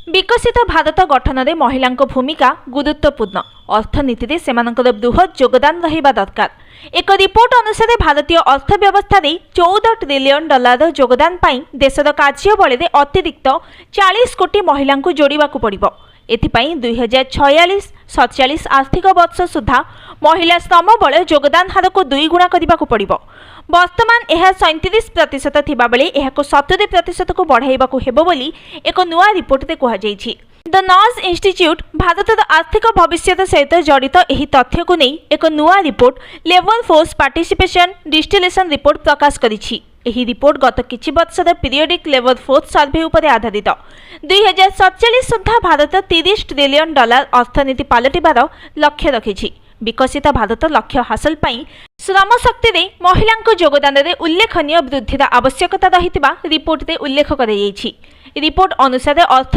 विकसित भारत गठन में महिला भूमिका गुरुत्वपूर्ण। अर्थनीति में सेमानकर बृहत योगदान रहिबा दरकार। एक रिपोर्ट अनुसार भारतीय अर्थव्यवस्था 14 ट्रिलियन डॉलर योगदान पाई देशर कार्यबल में अतिरिक्त 40 कोटी महिला जोड़ा पड़ो। एथिपाई 2046-47 आर्थिक वर्ष सुधा महिला श्रम बल योगदान हार को 2 गुणा करने पड़ो। वर्तमान यह 37% थिबा बेले यह 70% को बढ़ाइबा को हेबो बोली एक नुआ रिपोर्ट रे कहा जायछि। द नॉज इंस्टीट्यूट भारतर आर्थिक भविष्य सहित जड़ित एही तथ्य को नहीं एक नुआ report labour force participation distillation report प्रकाश करिछि। एही रिपोर्ट गत किछि वर्षर पीरियडिक लेबर फोर्स सर्वे उपर आधारित। 2047 सुधा भारत 30 ट्रिलियन डॉलर अर्थनीति पलटिबार लक्ष्य रखिछि। विकसित भारत लक्ष्य हासिल पाई श्रम शक्ति रे महिला योगदान रे उल्लेखनीय वृद्धिर आवश्यकता रहितिबा रिपोर्ट रे उल्लेख कराଯାଇଛି। रिपोर्ट अनुसार अर्थ